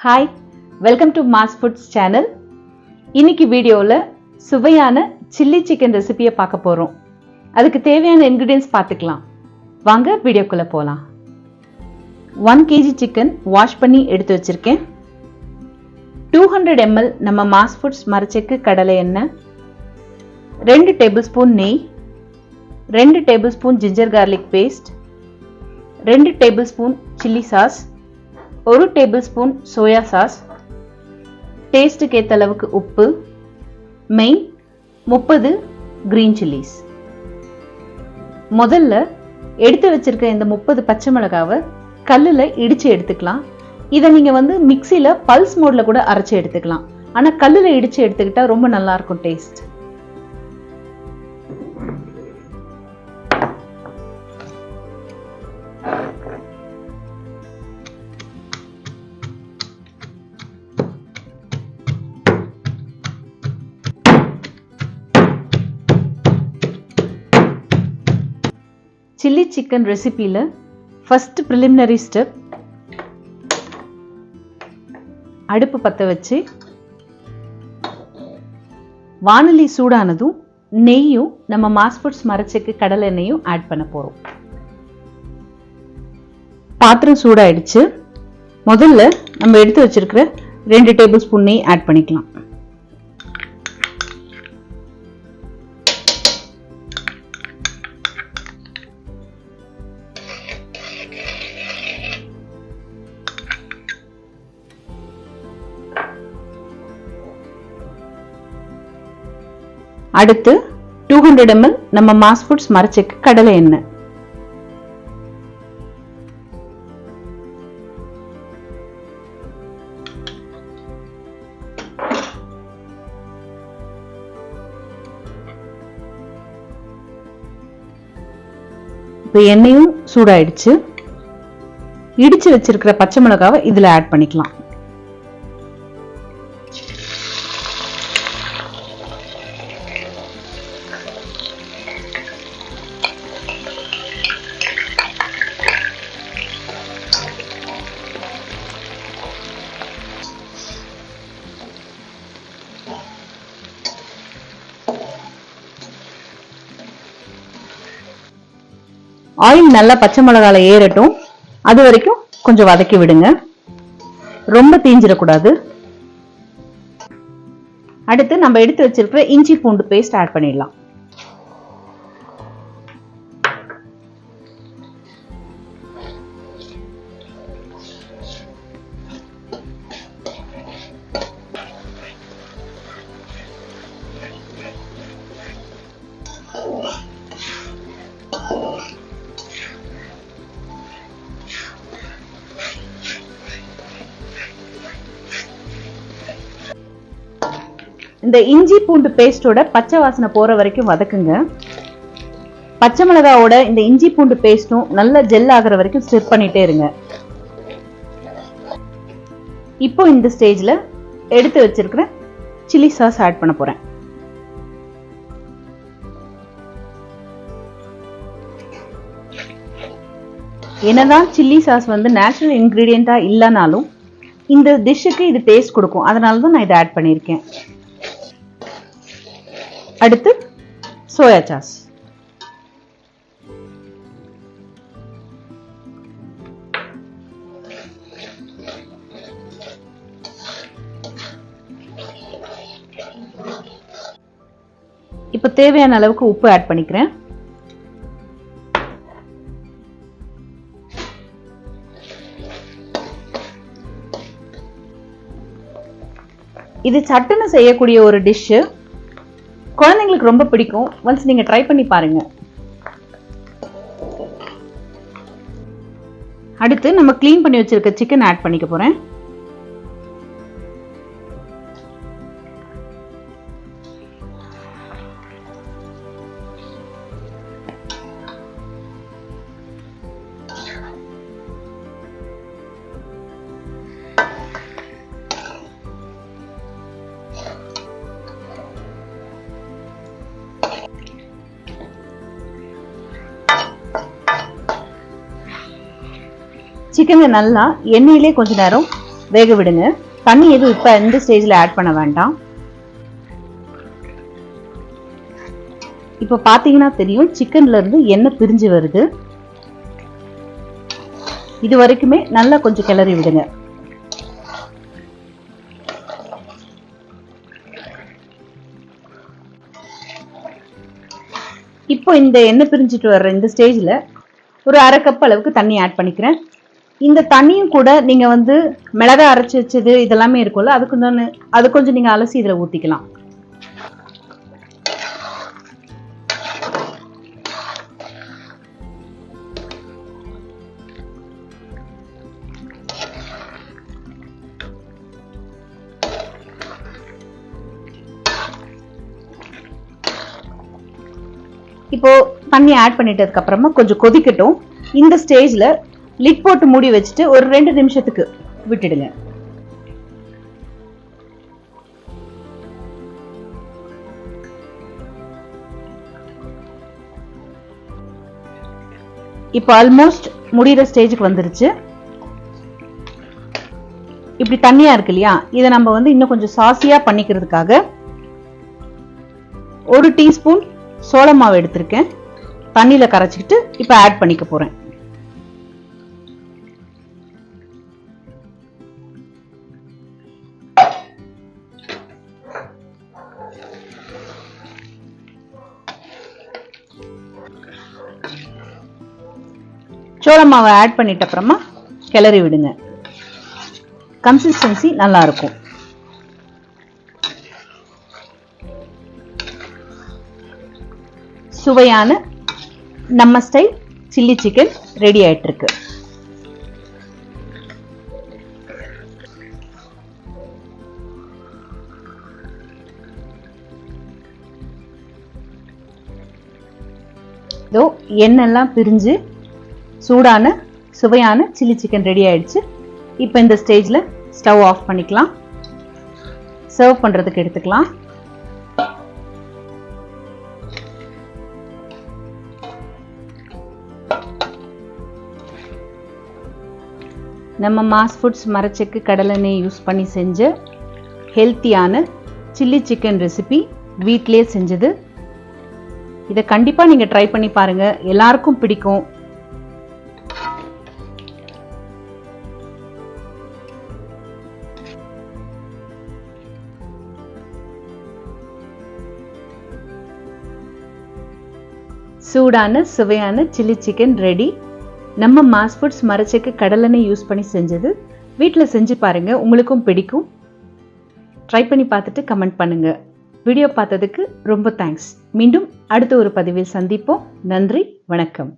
Hi, welcome to mass foods channel. இன்னைக்கு வீடியோவில் சுவையான சில்லி சிக்கன் ரெசிபியை பார்க்க போகிறோம். அதுக்கு தேவையான இன்க்ரீடியன்ஸ் பார்த்துக்கலாம். வாங்க வீடியோக்குள்ளே போகலாம். 1 kg சிக்கன் வாஷ் பண்ணி எடுத்து வச்சுருக்கேன். 200 ml நம்ம மாஸ் ஃபுட்ஸ் மரச்செக்கு கடலை எண்ணெய், 2 டேபிள் ஸ்பூன் நெய், 2 tablespoon ginger garlic paste, 2 tablespoon chilli sauce, 1 tablespoon soya sauce, டேஸ்ட்டுக்கு ஏற்ற அளவுக்கு உப்பு, மெயின் 30 கிரீன் சில்லிஸ். முதல்ல எடுத்து வச்சிருக்க இந்த 30 பச்சை மிளகாவை கல்லில் இடித்து எடுத்துக்கலாம். இதை நீங்கள் மிக்சியில் பல்ஸ் மோடில் கூட அரைச்சி எடுத்துக்கலாம். ஆனால் கல்லில் இடித்து எடுத்துக்கிட்டா ரொம்ப நல்லாயிருக்கும் டேஸ்ட். சில்லி சிக்கன் ரெசிபியில் ஃபர்ஸ்ட் ப்ரிலிமினரி ஸ்டெப், அடுப்பு பற்ற வச்சு வானலி சூடானதும் நெய்யும் நம்ம மாஸ் ஃபுட்ஸ் மரச்செக்கு கடலை எண்ணெயும் ஆட் பண்ண போகிறோம். பாத்திரம் சூடாயிடுச்சு. முதல்ல நம்ம எடுத்து வச்சிருக்கிற 2 டேபிள் ஸ்பூன் நெய் ஆட் பண்ணிக்கலாம். அடுத்து 200 ml நம்ம மாஸ் ஃபுட்ஸ் மரச்செக்கு கடலை எண்ணெய், இப்போ எண்ணெயும் சூடாயிடுச்சு. இடிச்சு வச்சிருக்கிற பச்சை மிளகாவை இதுல ஆட் பண்ணிக்கலாம். ஆயில் நல்லா பச்சை மிளகால ஏறட்டும். அது வரைக்கும் கொஞ்சம் வதக்கி விடுங்க. ரொம்ப தீஞ்சிடக்கூடாது. அடுத்து நம்ம எடுத்து வச்சிருக்கிற இஞ்சி பூண்டு பேஸ்ட் ஆட் பண்ணிடலாம். இந்த இஞ்சி பூண்டு பேஸ்டோட பச்சை வாசனை போற வரைக்கும் வதக்குங்க. பச்சை மிளகாவோட இந்த இஞ்சி பூண்டு பேஸ்டும் நல்ல ஜெல் ஆகிற வரைக்கும் ஸ்டிர் பண்ணிட்டே இருங்க. இப்போ இந்த ஸ்டேஜ்ல எடுத்து வச்சிருக்கிற சில்லி சாஸ் ஆட் பண்ண போறேன். என்னதான் சில்லி சாஸ் நேச்சுரல் இன்கிரீடியண்டா இல்லைனாலும் இந்த டிஷ்ஷுக்கு இது டேஸ்ட் கொடுக்கும். அதனால தான் நான் இதை ஆட் பண்ணியிருக்கேன். அடுத்து சோயா சாஸ், இப்போ தேவையான அளவுக்கு உப்பு ஆட் பண்ணிக்கிறேன். இது சட்டுன்னு செய்யக்கூடிய ஒரு டிஷ். குழந்தைங்களுக்கு ரொம்ப பிடிக்கும். ஒன்ஸ் நீங்க ட்ரை பண்ணி பாருங்க. அடுத்து நம்ம க்ளீன் பண்ணி வச்சிருக்க சிக்கன் ஆட் பண்ணிக்க போறேன். சிக்கனை நல்லா எண்ணெயிலே கொஞ்ச நேரம் வேக விடுங்க. தண்ணி எதுவும் இப்ப இந்த ஸ்டேஜ்ல ஆட் பண்ண வேண்டாம். இப்ப பாத்தீங்கன்னா தெரியும், சிக்கன்ல இருந்து எண்ணெய் பிரிஞ்சு வருது. இது வரைக்குமே நல்லா கொஞ்சம் கிளறி விடுங்க. இப்போ இந்த எண்ணெய் பிரிஞ்சிட்டு வர்ற இந்த ஸ்டேஜ்ல ஒரு 1/2 கப் அளவுக்கு தண்ணி ஆட் பண்ணிக்கிறேன். இந்த தண்ணியும் கூட நீங்க மிளகா அரைச்சி வச்சது இதெல்லாமே இருக்கும்ல, அது கொஞ்சம் நீங்க அலசி இதுல ஊத்திக்கலாம். இப்போ தண்ணி ஆட் பண்ணிட்டதுக்கு அப்புறமா கொஞ்சம் கொதிக்கட்டும். இந்த ஸ்டேஜ்ல லிட் போட்டு மூடி வச்சுட்டு ஒரு 2 நிமிஷத்துக்கு விட்டுடுங்க. இப்போ ஆல்மோஸ்ட் முடிகிற ஸ்டேஜுக்கு வந்துருச்சு. இப்படி தண்ணியா இருக்கு இல்லையா, இதை நம்ம இன்னும் கொஞ்சம் சாசியா பண்ணிக்கிறதுக்காக 1 டீஸ்பூன் சோள மாவு எடுத்திருக்கேன். தண்ணியில கரைச்சிக்கிட்டு இப்ப ஆட் பண்ணிக்க போறேன். சோள மாவை ஆட் பண்ணிட்ட அப்புறமா கிளறி விடுங்க. கன்சிஸ்டன்சி நல்லா இருக்கும். சுவையான நம்ம ஸ்டைல் சில்லி சிக்கன் ரெடி ஆயிட்டு இருக்கு. எண்ணெய்லாம் பிரிஞ்சு சூடான சுவையான சில்லி சிக்கன் ரெடி ஆயிடுச்சு. இப்போ இந்த ஸ்டேஜ்ல ஸ்டவ் ஆஃப் பண்ணிக்கலாம். சர்வ் பண்றதுக்கு எடுத்துக்கலாம். நம்ம மாஸ் ஃபுட்ஸ் மரச்செக்கு கடலெண்ணெய் யூஸ் பண்ணி செஞ்ச ஹெல்த்தியான சில்லி சிக்கன் ரெசிபி வீட்டிலே செஞ்சது. இதை கண்டிப்பா நீங்க ட்ரை பண்ணி பாருங்க, எல்லாருக்கும் பிடிக்கும். சூடான சுவையான சில்லி சிக்கன் ரெடி. நம்ம மாஸ் ஃபுட்ஸ் மரச்செக்கு கடலெண்ணெய் யூஸ் பண்ணி செஞ்சது. வீட்டில் செஞ்சு பாருங்க, உங்களுக்கும் பிடிக்கும். ட்ரை பண்ணி பார்த்துட்டு கமெண்ட் பண்ணுங்க. வீடியோ பார்த்ததுக்கு ரொம்ப தேங்க்ஸ். மீண்டும் அடுத்த ஒரு பதிவில் சந்திப்போம். நன்றி, வணக்கம்.